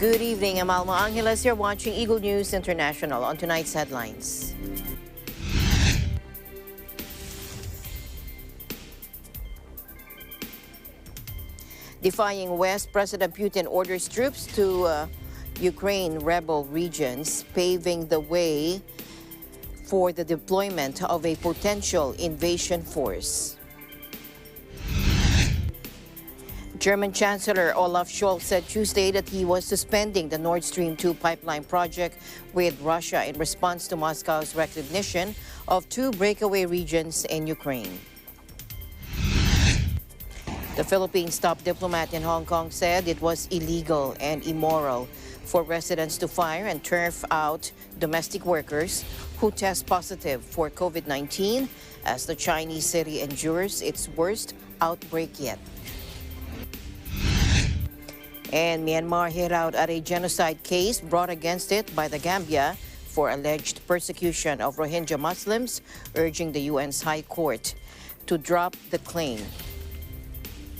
Good evening, I'm Alma Angeles. You're watching Eagle News International. On tonight's headlines. Defying West, President Putin orders troops to Ukraine rebel regions, paving the way for the deployment of a potential invasion force. German Chancellor Olaf Scholz said Tuesday that he was suspending the Nord Stream 2 pipeline project with Russia in response to Moscow's recognition of two breakaway regions in Ukraine. The Philippines' top diplomat in Hong Kong said it was illegal and immoral for residents to fire and turf out domestic workers who test positive for COVID-19 as the Chinese city endures its worst outbreak yet. And Myanmar hit out at a genocide case brought against it by the Gambia for alleged persecution of Rohingya Muslims, urging the UN's High Court to drop the claim.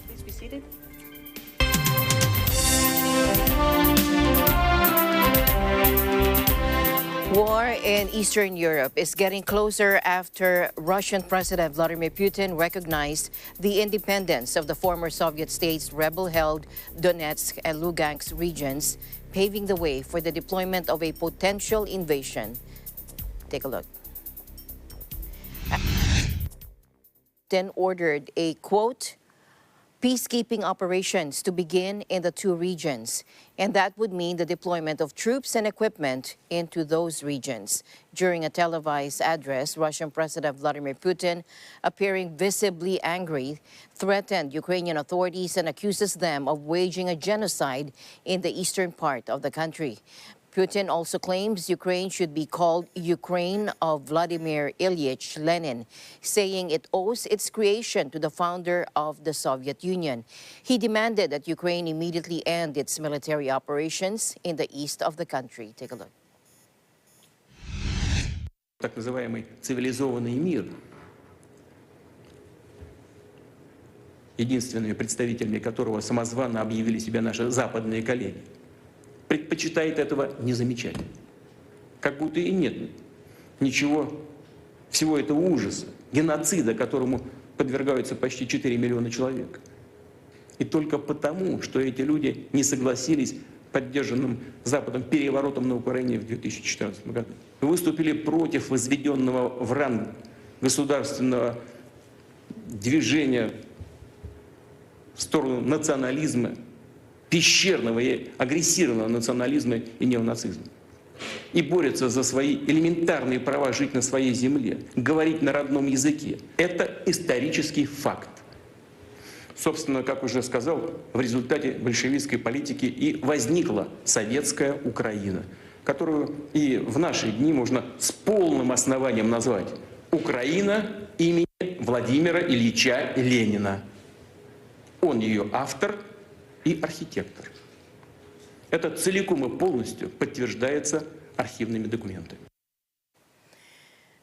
Please be seated. War in Eastern Europe is getting closer after Russian President Vladimir Putin recognized the independence of the former Soviet states' rebel-held Donetsk and Lugansk regions, paving the way for the deployment of a potential invasion. Take a look. Then ordered a, quote, peacekeeping operations to begin in the two regions, and that would mean the deployment of troops and equipment into those regions. During a televised address, Russian President Vladimir Putin, appearing visibly angry, threatened Ukrainian authorities and accuses them of waging a genocide in the eastern part of the country. Putin also claims Ukraine should be called Ukraine of Vladimir Ilyich Lenin, saying it owes its creation to the founder of the Soviet Union. He demanded that Ukraine immediately end its military operations in the east of the country. Take a look. Так называемый цивилизованный мир, единственными представителями которого самозванно объявили себя наши западные коллеги, предпочитает этого не замечать. Как будто и нет ничего, всего этого ужаса, геноцида, которому подвергаются почти 4 миллиона человек. И только потому, что эти люди не согласились с поддержанным Западом переворотом на Украине в 2014 году. Выступили против возведенного в ранг государственного движения в сторону национализма, пещерного и агрессивного национализма и неонацизма. И борются за свои элементарные права жить на своей земле, говорить на родном языке. Это исторический факт. Собственно, как уже сказал, в результате большевистской политики и возникла советская Украина, которую и в наши дни можно с полным основанием назвать Украина имени Владимира Ильича Ленина. Он ее автор и архитектор. Это целиком и полностью подтверждается архивными документами.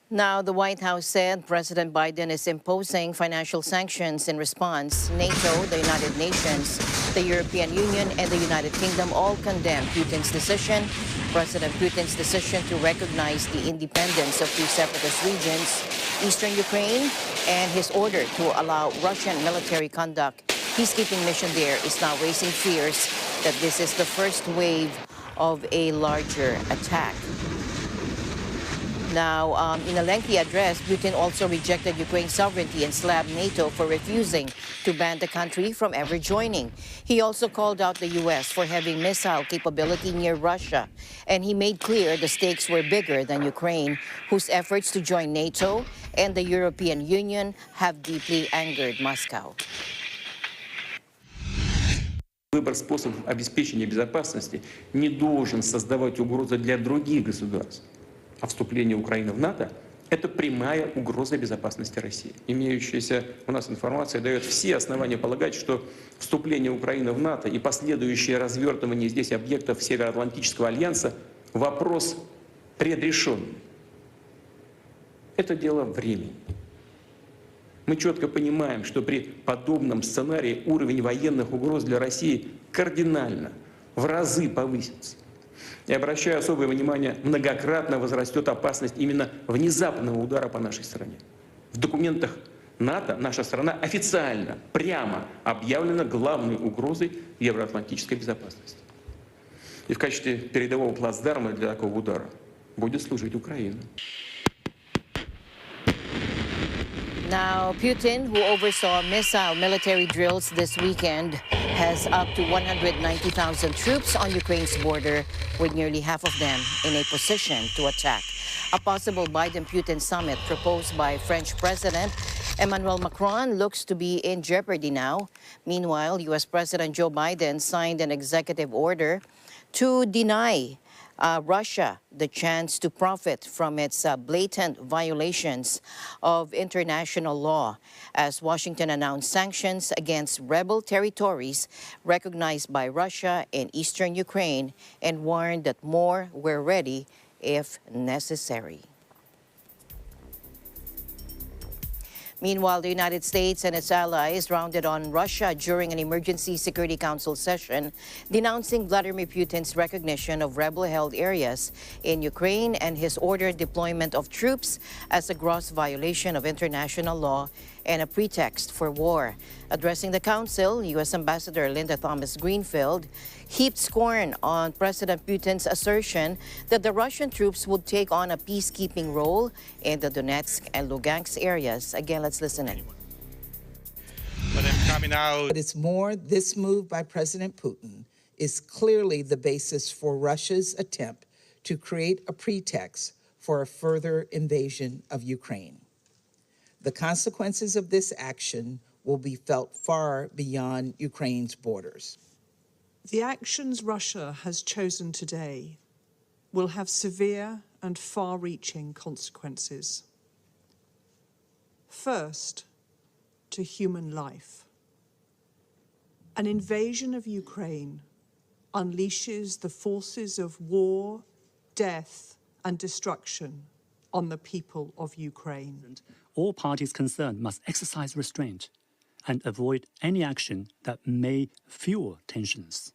Now, the White House said President Biden is imposing financial sanctions in response. NATO, the United Nations, the European Union, and the United Kingdom all condemned Putin's decision. President Putin's decision to recognize the independence of two separatist regions, eastern Ukraine, and his order to allow Russian military conduct peacekeeping mission there is now raising fears that this is the first wave of a larger attack. Now, in a lengthy address, Putin also rejected Ukraine's sovereignty and slammed NATO for refusing to ban the country from ever joining. He also called out the U.S. for having missile capability near Russia, and he made clear the stakes were bigger than Ukraine, whose efforts to join NATO and the European Union have deeply angered Moscow. Выбор способов обеспечения безопасности не должен создавать угрозы для других государств. А вступление Украины в НАТО – это прямая угроза безопасности России. Имеющаяся у нас информация дает все основания полагать, что вступление Украины в НАТО и последующее развертывание здесь объектов Североатлантического альянса – вопрос предрешенный. Это дело времени. Мы четко понимаем, что при подобном сценарии уровень военных угроз для России кардинально в разы повысится. И обращаю особое внимание, многократно возрастет опасность именно внезапного удара по нашей стране. В документах НАТО наша страна официально, прямо объявлена главной угрозой евроатлантической безопасности. И в качестве передового плацдарма для такого удара будет служить Украина. Now, Putin, who oversaw missile military drills this weekend, has up to 190,000 troops on Ukraine's border, with nearly half of them in a position to attack. A possible Biden-Putin summit proposed by French President Emmanuel Macron looks to be in jeopardy now. Meanwhile, U.S. President Joe Biden signed an executive order to deny Russia the chance to profit from its blatant violations of international law, as Washington announced sanctions against rebel territories recognized by Russia in eastern Ukraine and warned that more were ready if necessary. Meanwhile, the United States and its allies rounded on Russia during an emergency Security Council session, denouncing Vladimir Putin's recognition of rebel-held areas in Ukraine and his ordered deployment of troops as a gross violation of international law and a pretext for war. Addressing the Council, U.S. Ambassador Linda Thomas-Greenfield heaped scorn on President Putin's assertion that the Russian troops would take on a peacekeeping role in the Donetsk and Lugansk areas. Again, let's listen in. But I'm coming out. But it's more, this move by President Putin is clearly the basis for Russia's attempt to create a pretext for a further invasion of Ukraine. The consequences of this action will be felt far beyond Ukraine's borders. The actions Russia has chosen today will have severe and far-reaching consequences. First, to human life. An invasion of Ukraine unleashes the forces of war, death, and destruction on the people of Ukraine. All parties concerned must exercise restraint and avoid any action that may fuel tensions.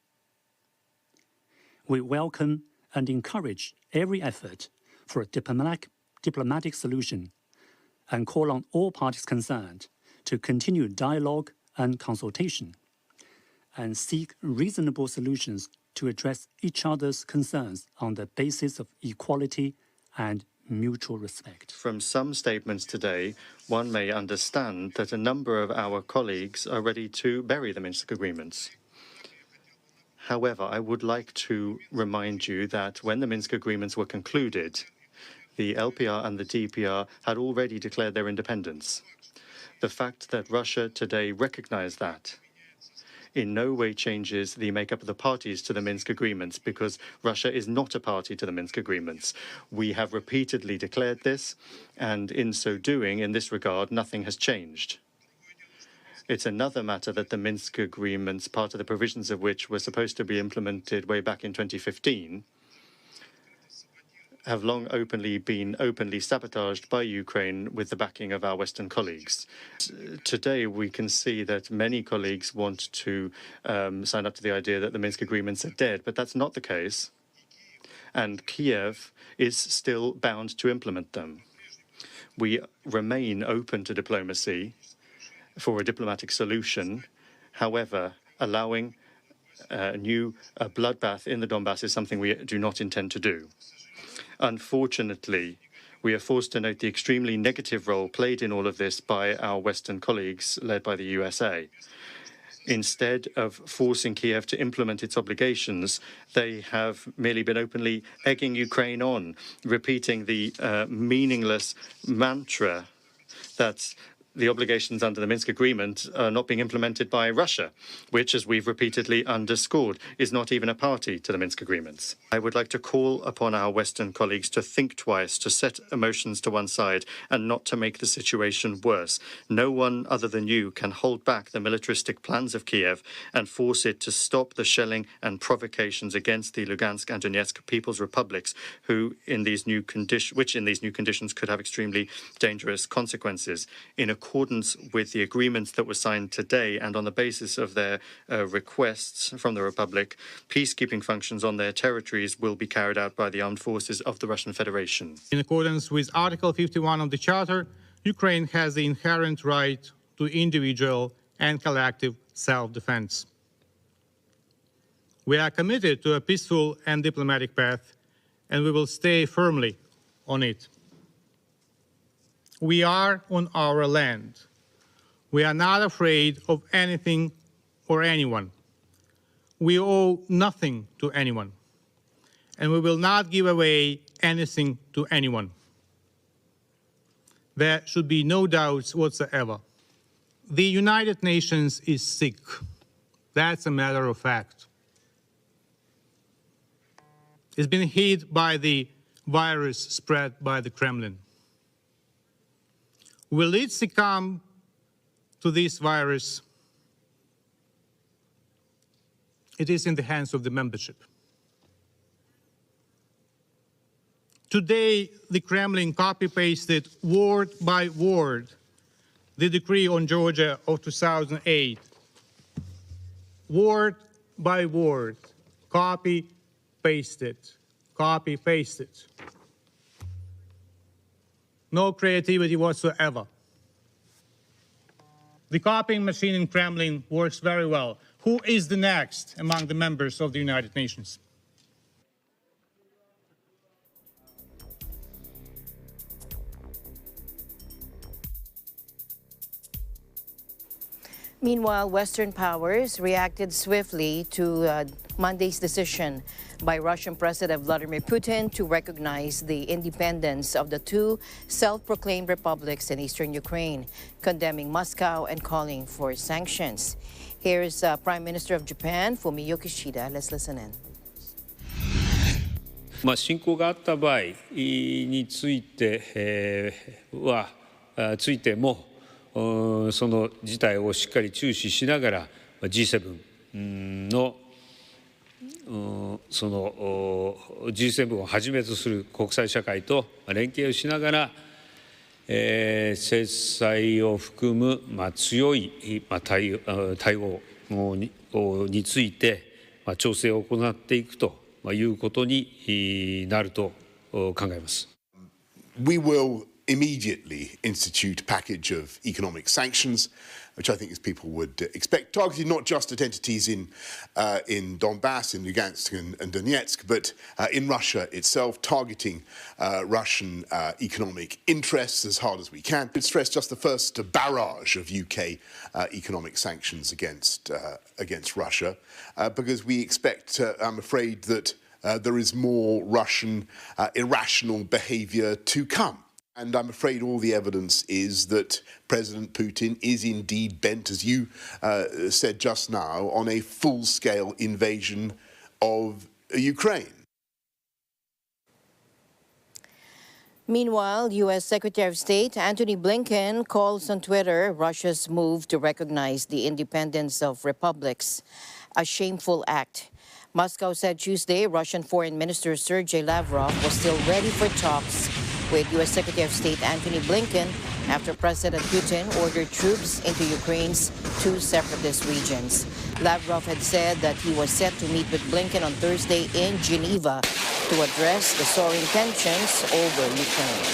We welcome and encourage every effort for a diplomatic solution and call on all parties concerned to continue dialogue and consultation and seek reasonable solutions to address each other's concerns on the basis of equality and mutual respect. From some statements today, one may understand that a number of our colleagues are ready to bury the Minsk agreements. However, I would like to remind you that when the Minsk agreements were concluded, the LPR and the DPR had already declared their independence. The fact that Russia today recognized that in no way changes the makeup of the parties to the Minsk agreements, because Russia is not a party to the Minsk agreements. We have repeatedly declared this, and in so doing, in this regard, nothing has changed. It's another matter that the Minsk agreements, part of the provisions of which were supposed to be implemented way back in 2015, have long been openly sabotaged by Ukraine with the backing of our Western colleagues. Today, we can see that many colleagues want to sign up to the idea that the Minsk agreements are dead, but that's not the case. And Kiev is still bound to implement them. We remain open to diplomacy for a diplomatic solution. However, allowing a new bloodbath in the Donbass is something we do not intend to do. Unfortunately, we are forced to note the extremely negative role played in all of this by our Western colleagues, led by the USA. Instead of forcing Kiev to implement its obligations, they have merely been openly egging Ukraine on, repeating the meaningless mantra that the obligations under the Minsk agreement are not being implemented by Russia, which, as we've repeatedly underscored, is not even a party to the Minsk agreements. I would like to call upon our Western colleagues to think twice, to set emotions to one side, and not to make the situation worse. No one other than you can hold back the militaristic plans of Kiev and force it to stop the shelling and provocations against the Lugansk and Donetsk People's Republics, which in these new conditions could have extremely dangerous consequences. In accordance with the agreements that were signed today, and on the basis of their requests from the Republic, peacekeeping functions on their territories will be carried out by the armed forces of the Russian Federation. In accordance with Article 51 of the Charter, Ukraine has the inherent right to individual and collective self-defense. We are committed to a peaceful and diplomatic path, and we will stay firmly on it. We are on our land. We are not afraid of anything or anyone. We owe nothing to anyone, and we will not give away anything to anyone. There should be no doubts whatsoever. The United Nations is sick. That's a matter of fact. It's been hit by the virus spread by the Kremlin. Will it succumb to this virus? It is in the hands of the membership. Today, the Kremlin copy-pasted word by word the decree on Georgia of 2008. Word by word, copy-pasted, copy-pasted. No creativity whatsoever. The copying machine in Kremlin works very well. Who is the next among the members of the United Nations? Meanwhile, Western powers reacted swiftly to Monday's decision by Russian President Vladimir Putin to recognize the independence of the two self-proclaimed republics in eastern Ukraine, condemning Moscow and calling for sanctions. Here's Prime Minister of Japan, Fumio Kishida. Let's listen in. 侵攻があった場合についてもその事態をしっかり注視しながら G7 のその G7 をはじめとする国際社会と連携をしながら制裁を含む強い対応について調整を行っていくということになると考えます。We will immediately institute a package of economic sanctions, which I think, as people would expect, targeted not just at entities in Donbass, in Lugansk and Donetsk, but in Russia itself, targeting Russian economic interests as hard as we can. I'd stress just the first barrage of UK economic sanctions against Russia, because we expect, I'm afraid, that there is more Russian irrational behaviour to come. And I'm afraid all the evidence is that President Putin is indeed bent, as you said just now, on a full-scale invasion of Ukraine. Meanwhile, U.S. Secretary of State Antony Blinken calls on Twitter Russia's move to recognize the independence of republics a shameful act. Moscow said Tuesday Russian Foreign Minister Sergei Lavrov was still ready for talks with U.S. Secretary of State Antony Blinken after President Putin ordered troops into Ukraine's two separatist regions. Lavrov had said that he was set to meet with Blinken on Thursday in Geneva to address the soaring tensions over Ukraine.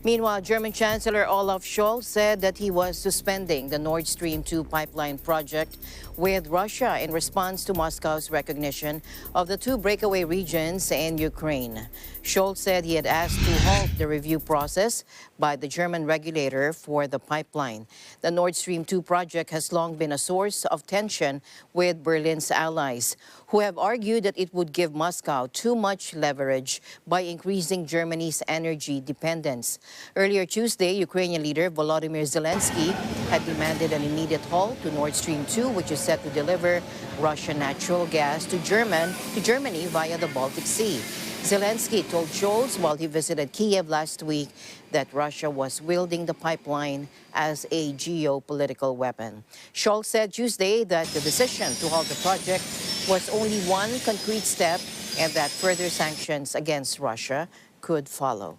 Meanwhile, German Chancellor Olaf Scholz said that he was suspending the Nord Stream 2 pipeline project with Russia in response to Moscow's recognition of the two breakaway regions in Ukraine. Scholz said he had asked to halt the review process by the German regulator for the pipeline. The Nord Stream 2 project has long been a source of tension with Berlin's allies, who have argued that it would give Moscow too much leverage by increasing Germany's energy dependence. Earlier Tuesday, Ukrainian leader Volodymyr Zelensky had demanded an immediate halt to Nord Stream 2, which is set to deliver Russian natural gas to Germany via the Baltic Sea. Zelensky told Scholz while he visited Kiev last week that Russia was wielding the pipeline as a geopolitical weapon. Scholz said Tuesday that the decision to halt the project was only one concrete step and that further sanctions against Russia could follow.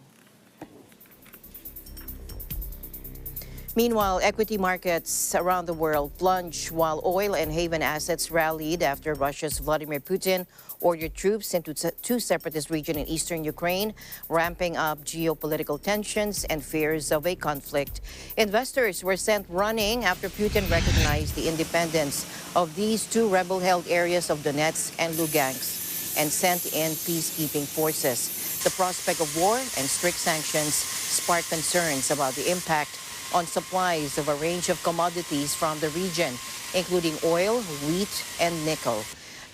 Meanwhile, equity markets around the world plunged while oil and haven assets rallied after Russia's Vladimir Putin ordered troops into two separatist regions in eastern Ukraine, ramping up geopolitical tensions and fears of a conflict. Investors were sent running after Putin recognized the independence of these two rebel-held areas of Donetsk and Lugansk and sent in peacekeeping forces. The prospect of war and strict sanctions sparked concerns about the impact on supplies of a range of commodities from the region, including oil, wheat, and nickel.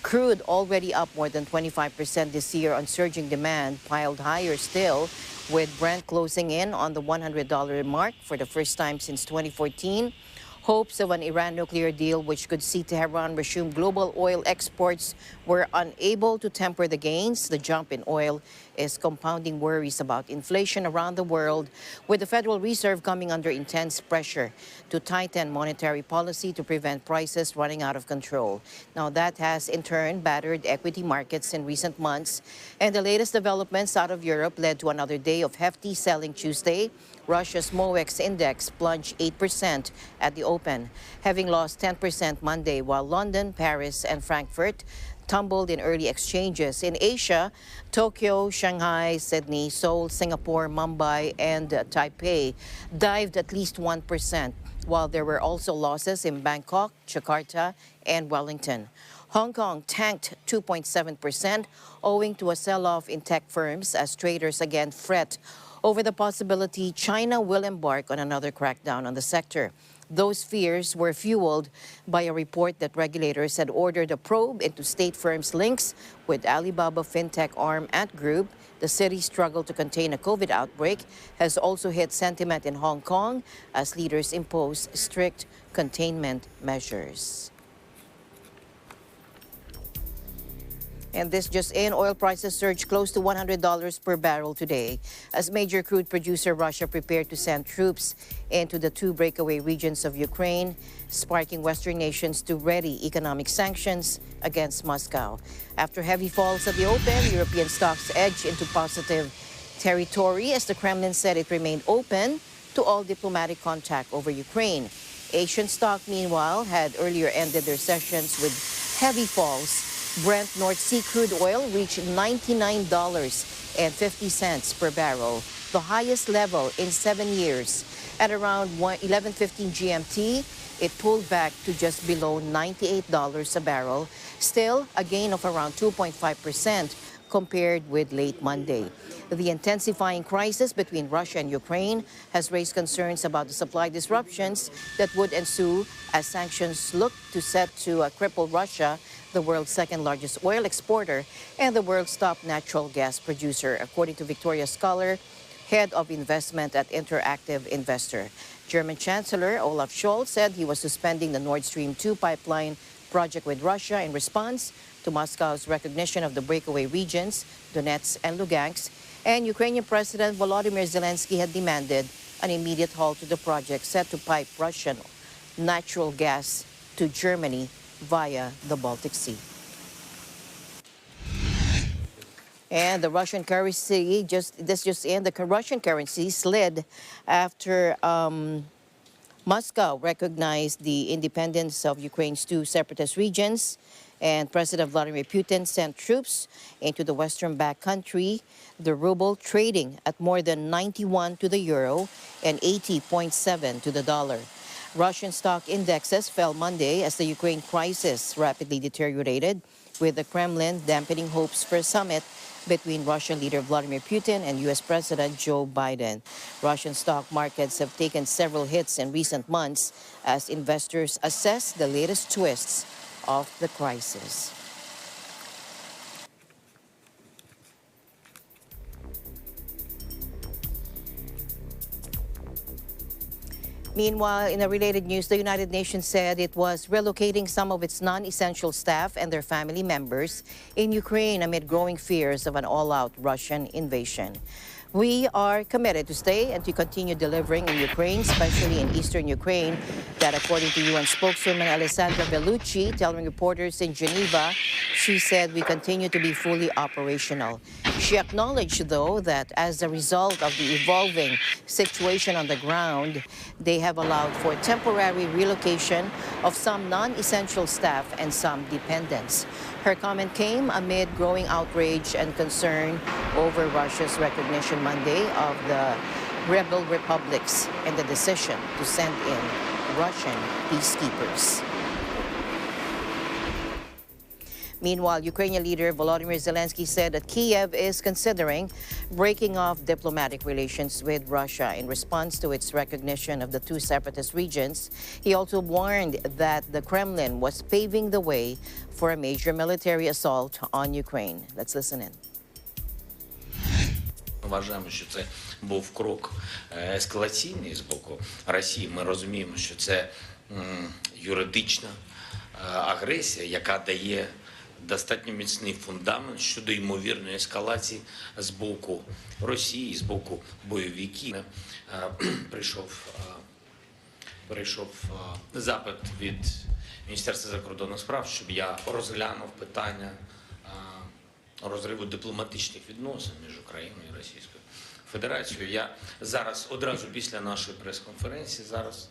Crude, already up more than 25% this year on surging demand, piled higher still, with Brent closing in on the $100 mark for the first time since 2014. Hopes of an Iran nuclear deal, which could see Tehran resume global oil exports, were unable to temper the gains. The jump in oil is compounding worries about inflation around the world, with the Federal Reserve coming under intense pressure to tighten monetary policy to prevent prices running out of control. Now, that has in turn battered equity markets in recent months, and the latest developments out of Europe led to another day of hefty selling Tuesday. Russia's MOEX index plunged 8% at the open, having lost 10% Monday, while London, Paris, and Frankfurt tumbled in early exchanges. In Asia, Tokyo, Shanghai, Sydney, Seoul, Singapore, Mumbai, and Taipei dived at least 1%, while there were also losses in Bangkok, Jakarta, and Wellington. Hong Kong tanked 2.7%, owing to a sell-off in tech firms as traders again fret over the possibility China will embark on another crackdown on the sector. Those fears were fueled by a report that regulators had ordered a probe into state firms' links with Alibaba fintech arm Ant Group. The city's struggle to contain a COVID outbreak has also hit sentiment in Hong Kong as leaders impose strict containment measures. And this just in, oil prices surged close to $100 per barrel today as major crude producer Russia prepared to send troops into the two breakaway regions of Ukraine, sparking Western nations to ready economic sanctions against Moscow. After heavy falls at the open, European stocks edged into positive territory as the Kremlin said it remained open to all diplomatic contact over Ukraine. Asian stock, meanwhile, had earlier ended their sessions with heavy falls. Brent North Sea crude oil reached $99.50 per barrel, the highest level in 7 years. At around 11:15 GMT, it pulled back to just below $98 a barrel, still a gain of around 2.5% compared with late Monday. The intensifying crisis between Russia and Ukraine has raised concerns about the supply disruptions that would ensue as sanctions look to cripple Russia, the world's second-largest oil exporter and the world's top natural gas producer, according to Victoria Scholar, head of investment at Interactive Investor. German Chancellor Olaf Scholz said he was suspending the Nord Stream 2 pipeline project with Russia in response to Moscow's recognition of the breakaway regions, Donetsk and Lugansk, and Ukrainian President Volodymyr Zelensky had demanded an immediate halt to the project set to pipe Russian natural gas to Germany via the Baltic Sea. And the Russian currency, the Russian currency slid after Moscow recognized the independence of Ukraine's two separatist regions, and President Vladimir Putin sent troops into the western backcountry, the ruble trading at more than 91 to the euro and 80.7 to the dollar. Russian stock indexes fell Monday as the Ukraine crisis rapidly deteriorated, with the Kremlin dampening hopes for a summit between Russian leader Vladimir Putin and U.S. President Joe Biden. Russian stock markets have taken several hits in recent months as investors assess the latest twists of the crisis. Meanwhile, in a related news, the United Nations said it was relocating some of its non-essential staff and their family members in Ukraine amid growing fears of an all-out Russian invasion. We are committed to stay and to continue delivering in Ukraine, especially in eastern Ukraine. That, according to UN spokeswoman Alessandra Bellucci, telling reporters in Geneva, she said we continue to be fully operational. She acknowledged, though, that as a result of the evolving situation on the ground, they have allowed for temporary relocation of some non-essential staff and some dependents. Her comment came amid growing outrage and concern over Russia's recognition Monday of the rebel republics and the decision to send in Russian peacekeepers. Meanwhile, Ukrainian leader Volodymyr Zelensky said that Kyiv is considering breaking off diplomatic relations with Russia in response to its recognition of the two separatist regions. He also warned that the Kremlin was paving the way for a major military assault on Ukraine. Let's listen in. Вважаємо, що це був крок ескалаційний з боку Росії. Ми розуміємо, що це юридична агресія, яка дає достатньо міцний фундамент щодо ймовірної ескалації з боку Росії, з боку бойовиків. Прийшов запит від Міністерства закордонних справ, щоб я розглянув питання розриву дипломатичних відносин між Україною і Російською Федерацією. Я зараз, одразу після нашої прес-конференції, зараз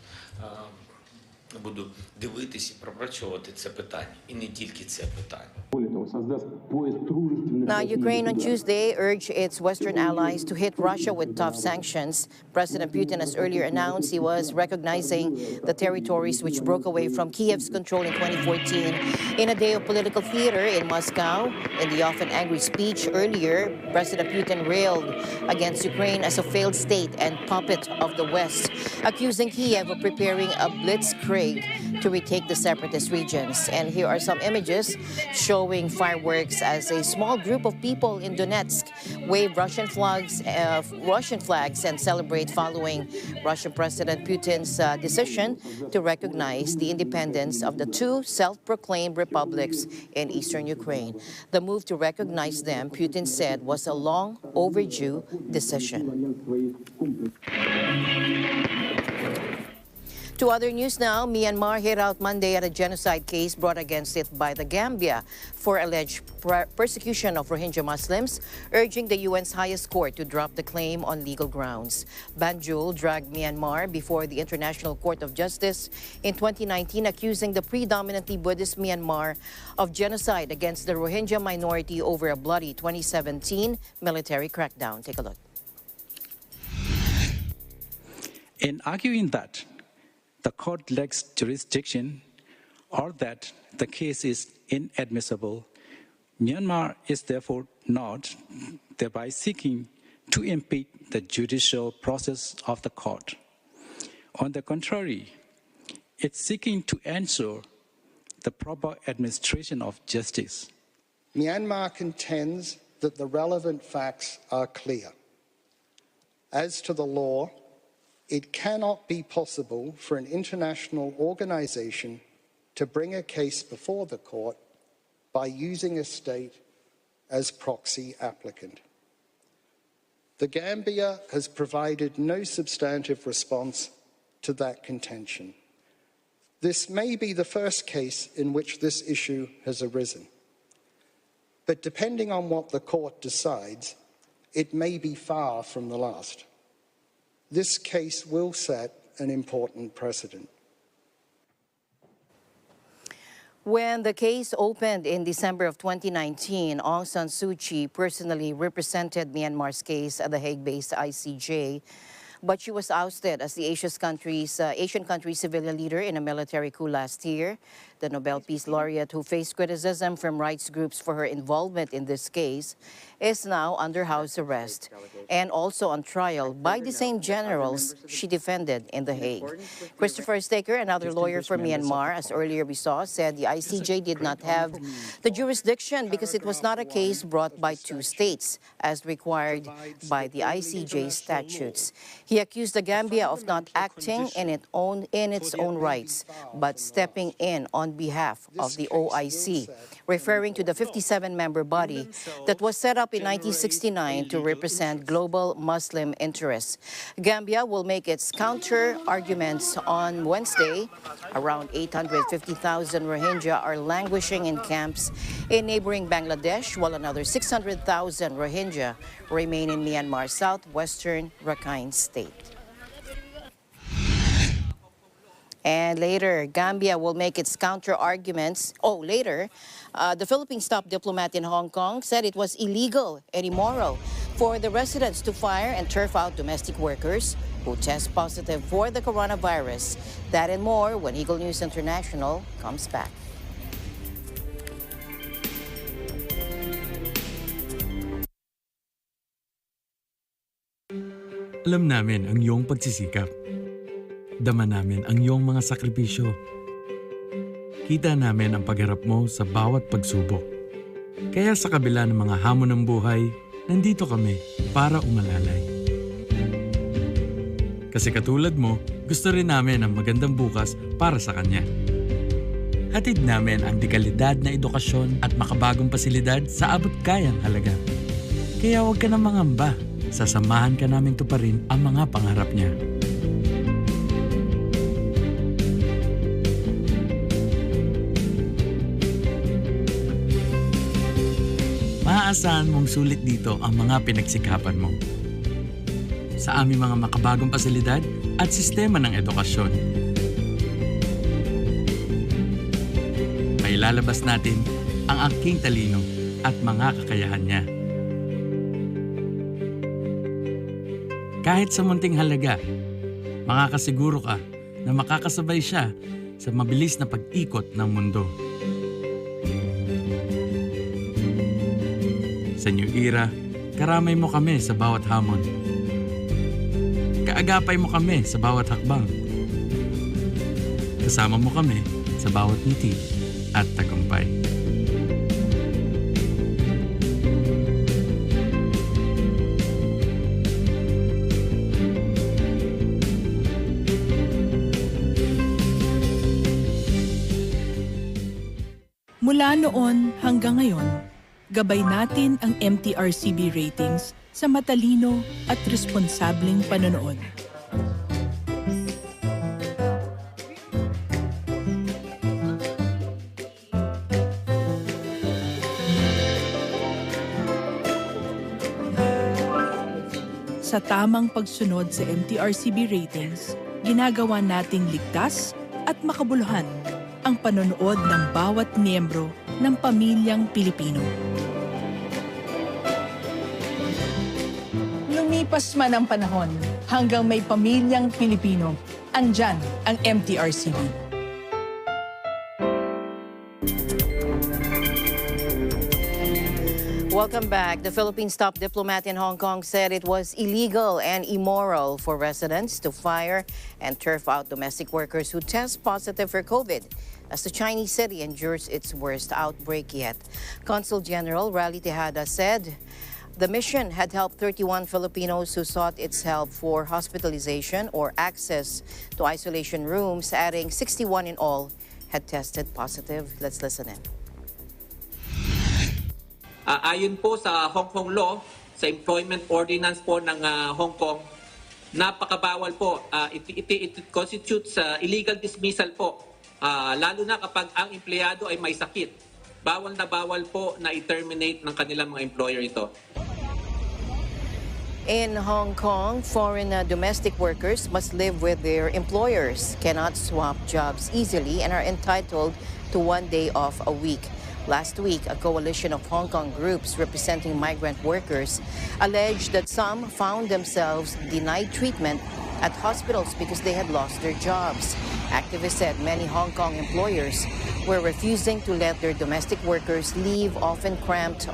буду дивитись і пропрацьовувати це питання. І не тільки це питання. Now, Ukraine on Tuesday urged its Western allies to hit Russia with tough sanctions. President Putin has earlier announced he was recognizing the territories which broke away from Kyiv's control in 2014 in a day of political theater in Moscow. In the often angry speech earlier, President Putin railed against Ukraine as a failed state and puppet of the West, accusing Kyiv of preparing a blitzkrieg to retake the separatist regions. And here are some images showing fireworks as a small group of people in Donetsk wave Russian flags and celebrate following Russian President Putin's decision to recognize the independence of the two self-proclaimed republics in eastern Ukraine. The move to recognize them, Putin said, was a long overdue decision. To other news now, Myanmar hit out Monday at a genocide case brought against it by the Gambia for alleged persecution of Rohingya Muslims, urging the UN's highest court to drop the claim on legal grounds. Banjul dragged Myanmar before the International Court of Justice in 2019, accusing the predominantly Buddhist Myanmar of genocide against the Rohingya minority over a bloody 2017 military crackdown. Take a look. In arguing that the court lacks jurisdiction or that the case is inadmissible, Myanmar is therefore not thereby seeking to impede the judicial process of the court. On the contrary, it's seeking to ensure the proper administration of justice. Myanmar contends that the relevant facts are clear. As to the law, it cannot be possible for an international organization to bring a case before the court by using a state as proxy applicant. The Gambia has provided no substantive response to that contention. This may be the first case in which this issue has arisen. But depending on what the court decides, it may be far from the last. This case will set an important precedent. When the case opened in December of 2019, Aung San Suu Kyi personally represented Myanmar's case at the Hague-based ICJ, but she was ousted as the Asian country's civilian leader in a military coup last year. The Nobel Peace Laureate, who faced criticism from rights groups for her involvement in this case, is now under house arrest and also on trial by the same generals she defended in The Hague. Christopher Staker, another lawyer for Myanmar, as earlier we saw, said the ICJ did not have the jurisdiction because it was not a case brought by two states, as required by the ICJ statutes. He accused the Gambia of not acting in its own rights, but stepping in on behalf of the OIC, referring to the 57-member body that was set up in 1969 to represent global Muslim interests. Gambia will make its counter-arguments on Wednesday. Around 850,000 Rohingya are languishing in camps in neighboring Bangladesh, while another 600,000 Rohingya remain in Myanmar's southwestern Rakhine State. And later, Gambia will make its counter-arguments. The Philippines top diplomat in Hong Kong said it was illegal and immoral for the residents to fire and turf out domestic workers who test positive for the coronavirus. That and more when Eagle News International comes back. Alam namin ang iyong pagsisikap. Dama namin ang iyong mga sakripisyo. Kita namin ang pagharap mo sa bawat pagsubok. Kaya sa kabila ng mga hamon ng buhay, nandito kami para umalalay. Kasi katulad mo, gusto rin namin ang magandang bukas para sa kanya. Hatid namin ang dekalidad na edukasyon at makabagong pasilidad sa abot kayang halaga. Kaya huwag ka na mangamba. Sasamahan ka namin tuparin ang mga pangarap niya. Maaasahan mong sulit dito ang mga pinagsikapan mo. Sa aming mga makabagong pasilidad at sistema ng edukasyon. Mailalabas natin ang aking talino at mga kakayahan niya. Kahit sa munting halaga, makakasiguro ka na makakasabay siya sa mabilis na pag-ikot ng mundo. Sa New Era, karamay mo kami sa bawat hamon. Kaagapay mo kami sa bawat hakbang. Kasama mo kami sa bawat ngiti at tagumpay. Mula noon hanggang ngayon, gabay natin ang MTRCB ratings sa matalino at responsableng panonood. Sa tamang pagsunod sa MTRCB ratings, ginagawa nating ligtas at makabuluhan ang panonood ng bawat miyembro ng pamilyang Pilipino. Lumipas man ang panahon, hanggang may pamilyang Pilipino, andyan ang MTRCB. Welcome back. The Philippines top diplomat in Hong Kong said it was illegal and immoral for residents to fire and turf out domestic workers who test positive for COVID as the Chinese city endures its worst outbreak yet. Consul General Rally Tejada said the mission had helped 31 Filipinos who sought its help for hospitalization or access to isolation rooms, adding 61 in all had tested positive. Let's listen in. Ayon po sa Hong Kong law, sa employment ordinance po ng Hong Kong, napakabawal po. It constitutes illegal dismissal po. Lalo na kapag ang empleyado ay may sakit. Bawal na bawal po na i-terminate ng kanilang mga employer ito. In Hong Kong, foreign domestic workers must live with their employers, cannot swap jobs easily, and are entitled to 1 day off a week. Last week, a coalition of Hong Kong groups representing migrant workers alleged that some found themselves denied treatment at hospitals because they had lost their jobs. Activists said many Hong Kong employers were refusing to let their domestic workers leave often cramped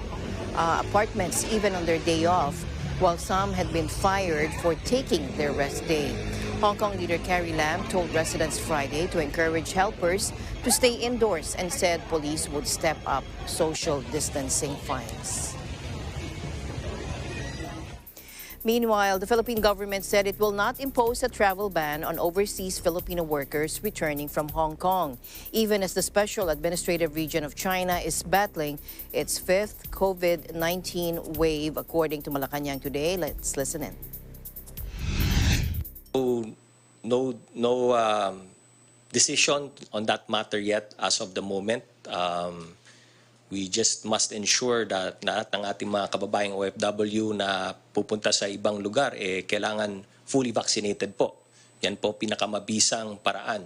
apartments even on their day off, while some had been fired for taking their rest day. Hong Kong leader Carrie Lam told residents Friday to encourage helpers to stay indoors and said police would step up social distancing fines. Meanwhile, the Philippine government said it will not impose a travel ban on overseas Filipino workers returning from Hong Kong, even as the Special Administrative Region of China is battling its fifth COVID-19 wave, according to Malacanang Today. Let's listen in. No decision on that matter yet as of the moment. We just must ensure that lahat ng ating mga kababayang OFW na pupunta sa ibang lugar, kailangan fully vaccinated po. Yan po pinakamabisang paraan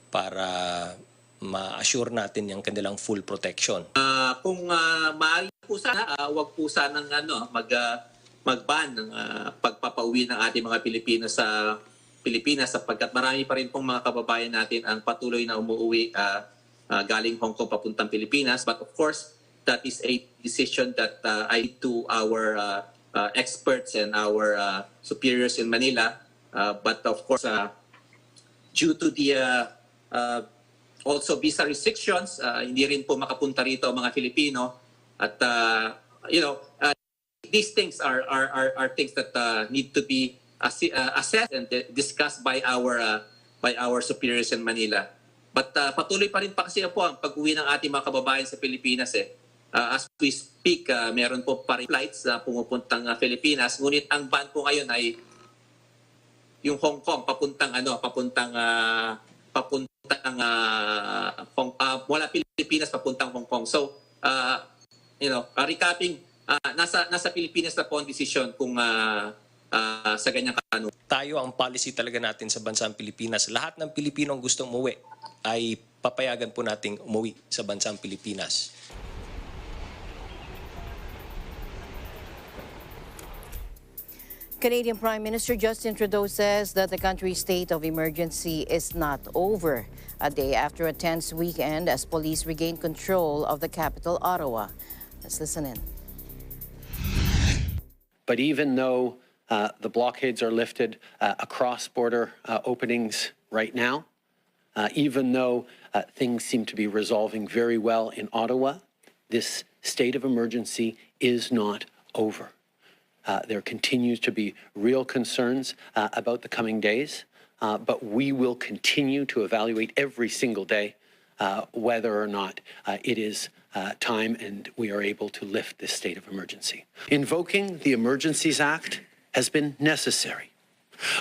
para ma-assure natin yung kanilang full protection. Kung maaari po sana, wag po sana mag-ban ng pagpapauwi ng ating mga Pilipino sa Pilipinas sapagkat marami pa rin pong mga kababayan natin ang patuloy na umuwi galing Hong Kong papuntang Pilipinas. But of course, that is a decision that I leave to our experts and our superiors in Manila. But of course, due to the also visa restrictions, hindi rin po makapunta rito ang mga Filipino. At these things are things that need to be assessed and discussed by our superiors in Manila. But patuloy pa rin kasi po ang pag-uwi ng ating mga kababayan sa Pilipinas. As we speak, meron po pa rin flights na pumupuntang Pilipinas. Ngunit ang ban po ngayon ay yung Hong Kong papuntang wala Pilipinas papuntang Hong Kong. So, recapping, nasa Pilipinas na po ang desisyon kung sa ganyang kanun. Tayo ang policy talaga natin sa bansang Pilipinas. Lahat ng Pilipinong gustong umuwi ay papayagan po nating umuwi sa bansang Pilipinas. Canadian Prime Minister Justin Trudeau says that the country's state of emergency is not over, a day after a tense weekend as police regain control of the capital, Ottawa. Let's listen in. But even though the blockades are lifted across border openings right now, even though things seem to be resolving very well in Ottawa, this state of emergency is not over. There continues to be real concerns about the coming days, but we will continue to evaluate every single day whether or not it is time and we are able to lift this state of emergency. Invoking the Emergencies Act has been necessary.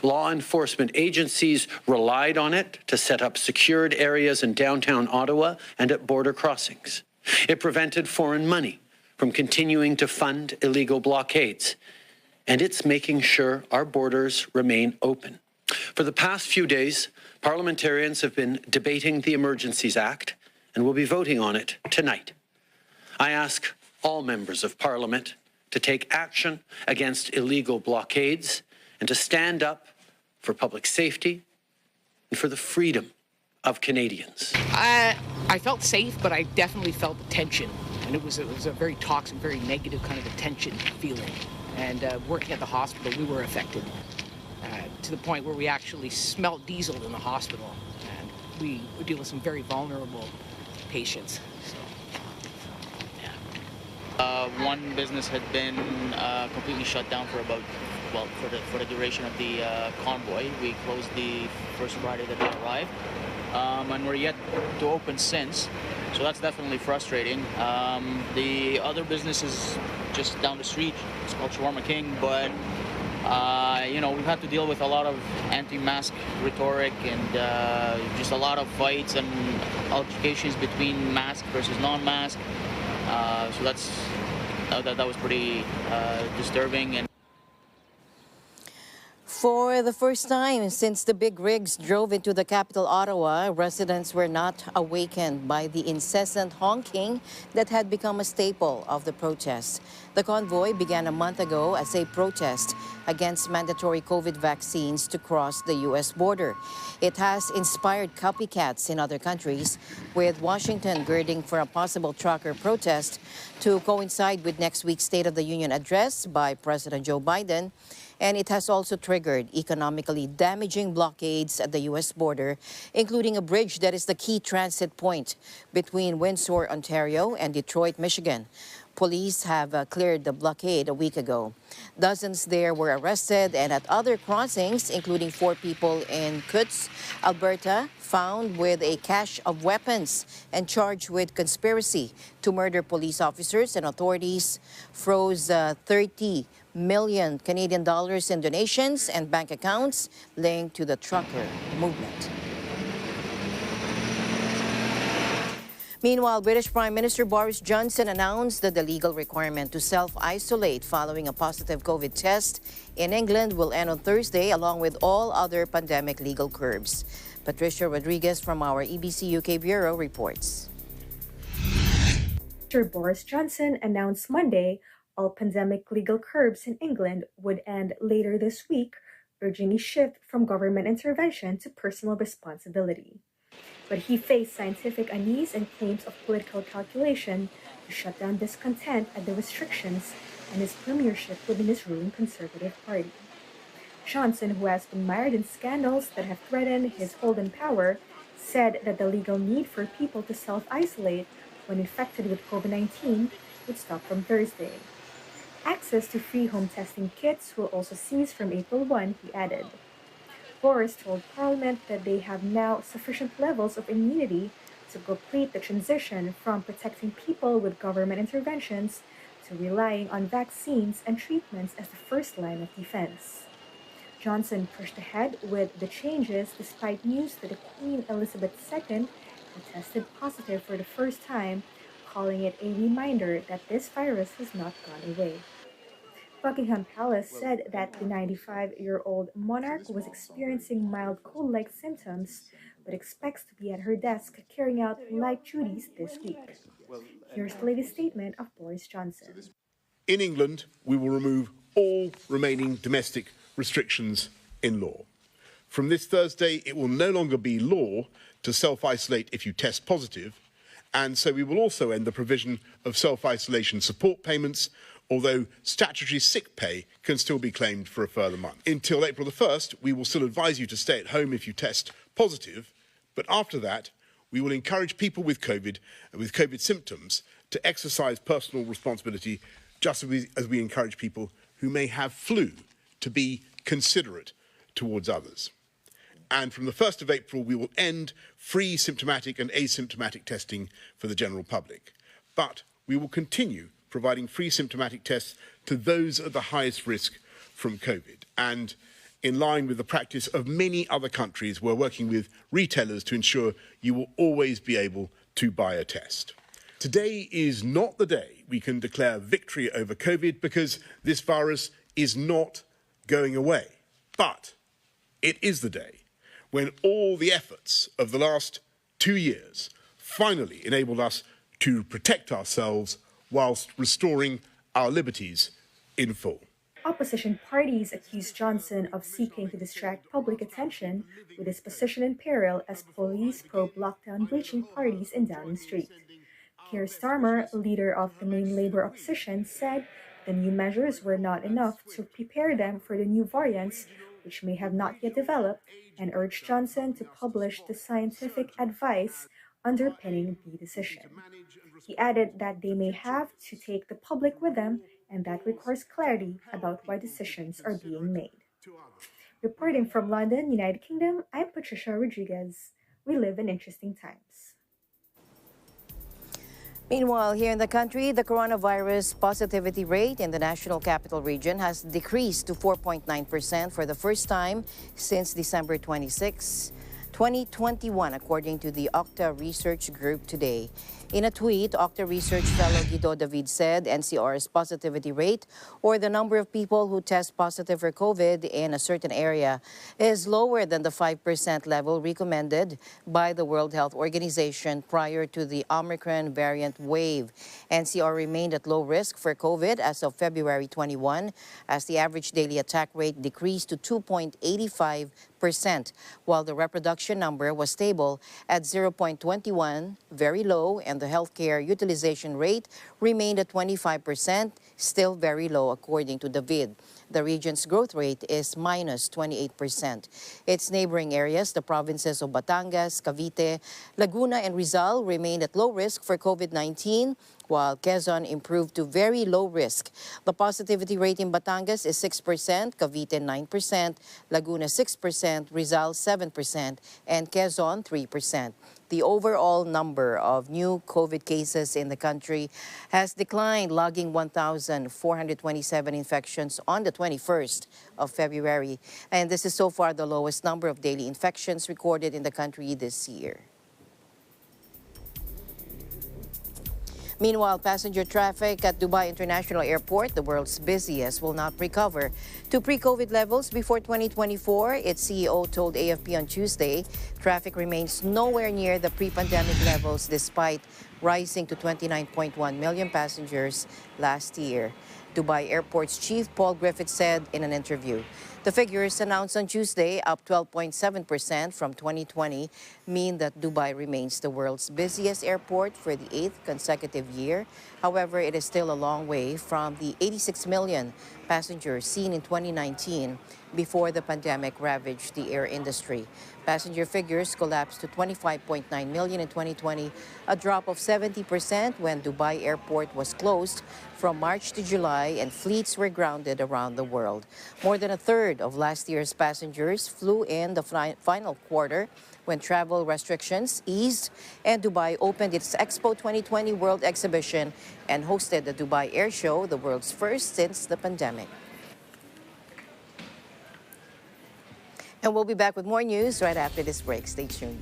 Law enforcement agencies relied on it to set up secured areas in downtown Ottawa and at border crossings. It prevented foreign money from continuing to fund illegal blockades, and it's making sure our borders remain open. For the past few days, parliamentarians have been debating the Emergencies Act and will be voting on it tonight. I ask all members of Parliament to take action against illegal blockades and to stand up for public safety and for the freedom of Canadians. I felt safe, but I definitely felt tension. And it was a very toxic, very negative kind of a tension feeling. And working at the hospital, we were affected to the point where we actually smelled diesel in the hospital. And we deal with some very vulnerable patients. So, yeah. One business had been completely shut down for for the duration of the convoy. We closed the first Friday that they arrived, and we're yet to open since. So that's definitely frustrating. The other business is just down the street. It's called Shawarma King, but we've had to deal with a lot of anti-mask rhetoric and just a lot of fights and altercations between mask versus non-mask. So that was pretty disturbing. And for the first time since the big rigs drove into the capital, Ottawa, residents were not awakened by the incessant honking that had become a staple of the protests. The convoy began a month ago as a protest against mandatory COVID vaccines to cross the U.S. border. It has inspired copycats in other countries, with Washington girding for a possible trucker protest to coincide with next week's State of the Union address by President Joe Biden. And it has also triggered economically damaging blockades at the U.S. border, including a bridge that is the key transit point between Windsor, Ontario, and Detroit, Michigan. Police have cleared the blockade a week ago. Dozens there were arrested, and at other crossings, including 4 people in Coutts, Alberta, found with a cache of weapons and charged with conspiracy to murder police officers, and authorities froze 30 million Canadian dollars in donations and bank accounts linked to the trucker movement. Meanwhile, British Prime Minister Boris Johnson announced that the legal requirement to self-isolate following a positive COVID test in England will end on Thursday, along with all other pandemic legal curbs. Patricia Rodriguez from our EBC UK Bureau reports. Mr. Boris Johnson announced Monday all pandemic legal curbs in England would end later this week, urging a shift from government intervention to personal responsibility. But he faced scientific unease and claims of political calculation to shut down discontent at the restrictions and his premiership within his ruling Conservative Party. Johnson, who has been mired in scandals that have threatened his hold in power, said that the legal need for people to self-isolate when infected with COVID-19 would stop from Thursday. Access to free home testing kits will also cease from April 1, he added. Boris told Parliament that they have now sufficient levels of immunity to complete the transition from protecting people with government interventions to relying on vaccines and treatments as the first line of defense. Johnson pushed ahead with the changes despite news that the Queen Elizabeth II had tested positive for the first time, calling it a reminder that this virus has not gone away. Buckingham Palace said that the 95-year-old monarch was experiencing mild cold-like symptoms, but expects to be at her desk carrying out light duties this week. Here's the latest statement of Boris Johnson. In England, we will remove all remaining domestic restrictions in law. From this Thursday, it will no longer be law to self-isolate if you test positive, and so we will also end the provision of self-isolation support payments, although statutory sick pay can still be claimed for a further month. Until April the 1st, we will still advise you to stay at home if you test positive, but after that, we will encourage people with COVID symptoms to exercise personal responsibility, just as we encourage people who may have flu to be considerate towards others. And from the 1st of April, we will end free symptomatic and asymptomatic testing for the general public. But we will continue providing free symptomatic tests to those at the highest risk from COVID. And in line with the practice of many other countries, we're working with retailers to ensure you will always be able to buy a test. Today is not the day we can declare victory over COVID, because this virus is not going away. But it is the day when all the efforts of the last 2 years finally enabled us to protect ourselves whilst restoring our liberties in full. Opposition parties accused Johnson of seeking to distract public attention with his position in peril as police probe lockdown breaching parties in Downing Street. Keir Starmer, leader of the main Labour opposition, said the new measures were not enough to prepare them for the new variants, which may have not yet developed, and urged Johnson to publish the scientific advice underpinning the decision. He added that they may have to take the public with them, and that requires clarity about why decisions are being made. Reporting from London, United Kingdom, I'm Patricia Rodriguez. We live in interesting times. Meanwhile, here in the country, the coronavirus positivity rate in the National Capital Region has decreased to 4.9% for the first time since December 26, 2021, according to the Octa Research Group today. In a tweet, Octa Research fellow Guido David said NCR's positivity rate, or the number of people who test positive for COVID in a certain area, is lower than the 5% level recommended by the World Health Organization prior to the Omicron variant wave. NCR remained at low risk for COVID as of February 21, as the average daily attack rate decreased to 2.85%, while the reproduction number was stable at 0.21, very low, and and the healthcare utilization rate remained at 25%, still very low according to David. The region's growth rate is minus 28%. Its neighboring areas, the provinces of Batangas, Cavite, Laguna, and Rizal, remained at low risk for COVID-19, while Quezon improved to very low risk. The positivity rate in Batangas is 6%, Cavite 9%, Laguna 6%, Rizal 7%, and Quezon 3%. The overall number of new COVID cases in the country has declined, logging 1,427 infections on the 21st of February. And this is so far the lowest number of daily infections recorded in the country this year. Meanwhile, passenger traffic at Dubai International Airport, the world's busiest, will not recover to pre-COVID levels before 2024. Its CEO told AFP on Tuesday traffic remains nowhere near the pre-pandemic levels despite rising to 29.1 million passengers last year. Dubai Airport's chief Paul Griffith said in an interview. The figures announced on Tuesday, up 12.7% from 2020, mean that Dubai remains the world's busiest airport for the 8th consecutive year. However, it is still a long way from the 86 million passengers seen in 2019 before the pandemic ravaged the air industry. Passenger figures collapsed to 25.9 million in 2020, a drop of 70% when Dubai Airport was closed from March to July and fleets were grounded around the world. More than a third of last year's passengers flew in the final quarter when travel restrictions eased and Dubai opened its Expo 2020 World Exhibition and hosted the Dubai Air Show, the world's first since the pandemic. And we'll be back with more news right after this break. Stay tuned.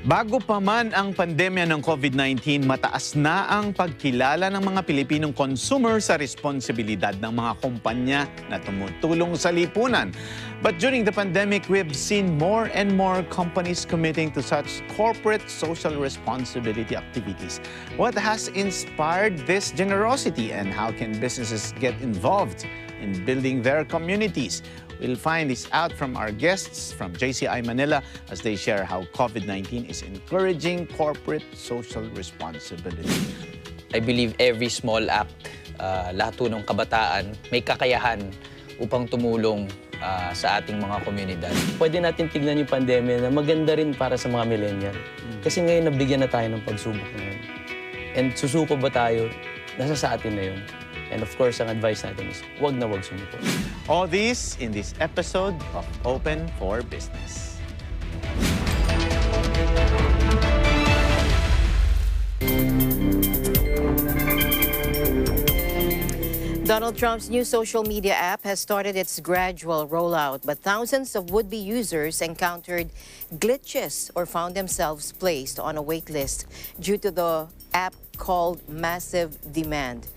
Bago pa man ang pandemya ng COVID-19, mataas na ang pagkilala ng mga Pilipinong consumer sa responsibilidad ng mga kumpanya na tumutulong sa lipunan. But during the pandemic, we've seen more and more companies committing to such corporate social responsibility activities. What has inspired this generosity and how can businesses get involved in building their communities? We'll find this out from our guests from JCI Manila as they share how COVID-19 is encouraging corporate social responsibility. I believe every small act, lahat ng kabataan, may kakayahan upang tumulong sa ating mga komunidad. Pwede natin tignan yung pandemya na maganda rin para sa mga millennial. Kasi ngayon nabigyan na tayo ng pagsubok ngayon. And susuko ba tayo? Nasa sa atin na yun. And of course, ang advice natin is, wag na wag sumuko. All this in this episode of Open for Business. Donald Trump's new social media app has started its gradual rollout, but thousands of would-be users encountered glitches or found themselves placed on a wait list due to the app called Massive Demand.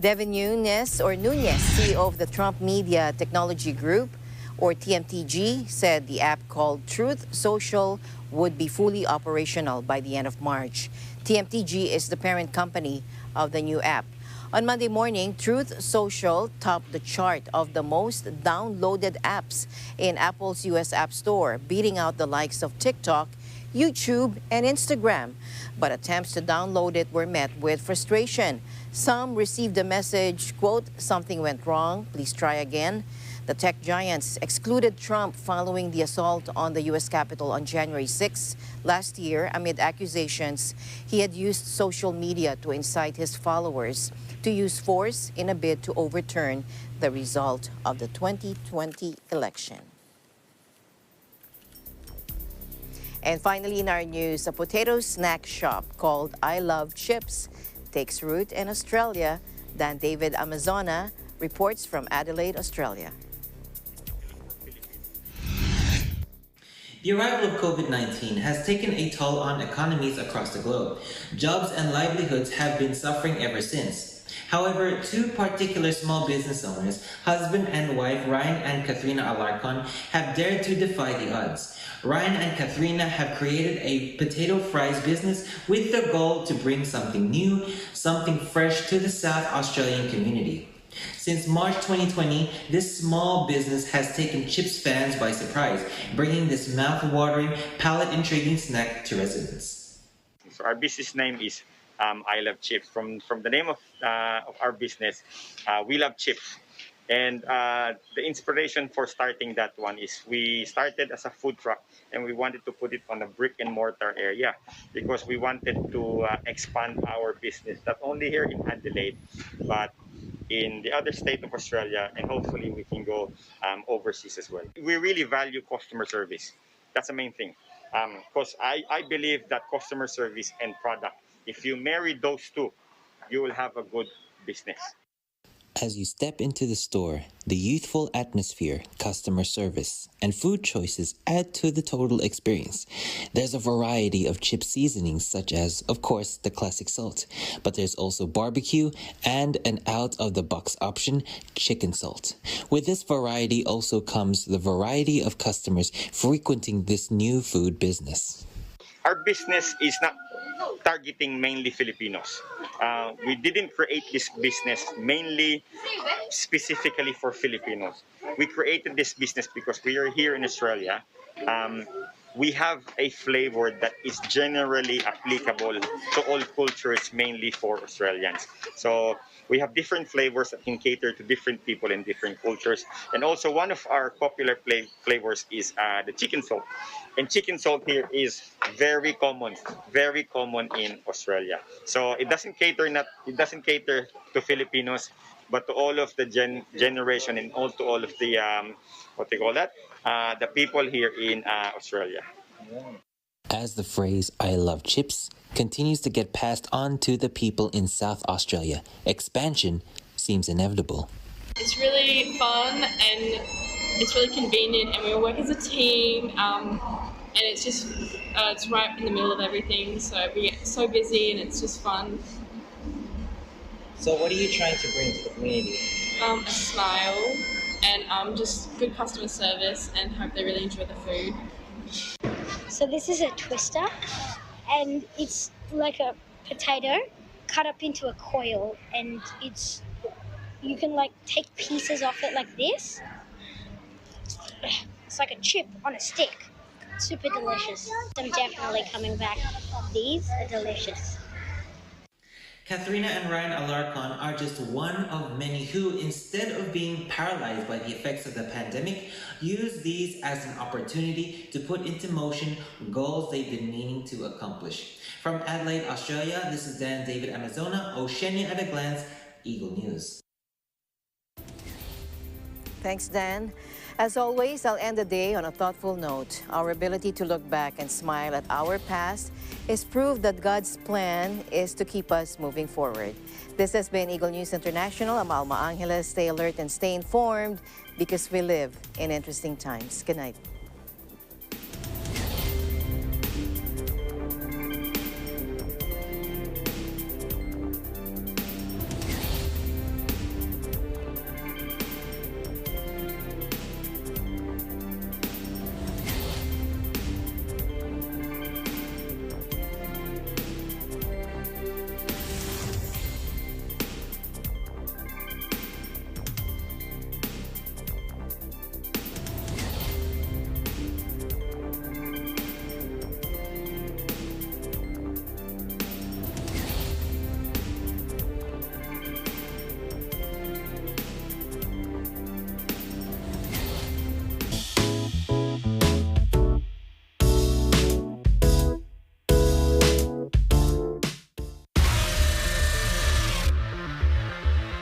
Devin Nunes, CEO of the Trump Media Technology Group, or TMTG, said the app called Truth Social would be fully operational by the end of March. TMTG is the parent company of the new app. On Monday morning, Truth Social topped the chart of the most downloaded apps in Apple's U.S. App Store, beating out the likes of TikTok, YouTube, and Instagram. But attempts to download it were met with frustration. Some received a message, quote, "Something went wrong, please try again." The tech giants excluded Trump following the assault on the U.S. Capitol on January 6 last year amid accusations he had used social media to incite his followers to use force in a bid to overturn the result of the 2020 election. And finally in our news, a potato snack shop called I Love Chips takes root in Australia. Dan David Amazona reports from Adelaide, Australia. The arrival of COVID-19 has taken a toll on economies across the globe. Jobs and livelihoods have been suffering ever since. However, two particular small business owners, husband and wife Ryan and Katrina Alarcon, have dared to defy the odds. Ryan and Katharina have created a potato fries business with the goal to bring something new, something fresh to the South Australian community. Since March 2020, this small business has taken chips fans by surprise, bringing this mouth-watering, palate-intriguing snack to residents. So our business name is I Love Chips. From the name of our business, we love chips. And the inspiration for starting that one is we started as a food truck and we wanted to put it on a brick and mortar area because we wanted to expand our business, not only here in Adelaide, but in the other state of Australia, and hopefully we can go overseas as well. We really value customer service. That's the main thing. Because I believe that customer service and product, if you marry those two, you will have a good business. As you step into the store, the youthful atmosphere, customer service, and food choices add to the total experience. There's a variety of chip seasonings such as, of course, the classic salt, but there's also barbecue and an out-of-the-box option, chicken salt. With this variety also comes the variety of customers frequenting this new food business. Our business is not targeting mainly Filipinos. We didn't create this business mainly specifically for Filipinos. We created this business because we are here in Australia. We have a flavor that is generally applicable to all cultures, mainly for Australians. So we have different flavors that can cater to different people in different cultures. And also one of our popular flavors is the chicken salt. And chicken salt here is very common in Australia. So it doesn't cater to Filipinos, but to all of the generation and to all of the the people here in Australia. As the phrase "I love chips" continues to get passed on to the people in South Australia, expansion seems inevitable. It's really fun and it's really convenient, and we all work as a team. And it's just it's right in the middle of everything, so we get so busy and it's just fun. So what are you trying to bring to the community? A smile and just good customer service, and hope they really enjoy the food. So this is a twister, and it's like a potato cut up into a coil, and you can like take pieces off it like this. It's like a chip on a stick. Super delicious. I'm definitely coming back. These are delicious. Katharina and Ryan Alarcon are just one of many who, instead of being paralyzed by the effects of the pandemic, use these as an opportunity to put into motion goals they've been meaning to accomplish. From Adelaide, Australia, this is Dan David Amazona, Oceania at a Glance, Eagle News. Thanks, Dan. As always, I'll end the day on a thoughtful note. Our ability to look back and smile at our past is proof that God's plan is to keep us moving forward. This has been Eagle News International. I'm Alma Angeles. Stay alert and stay informed because we live in interesting times. Good night.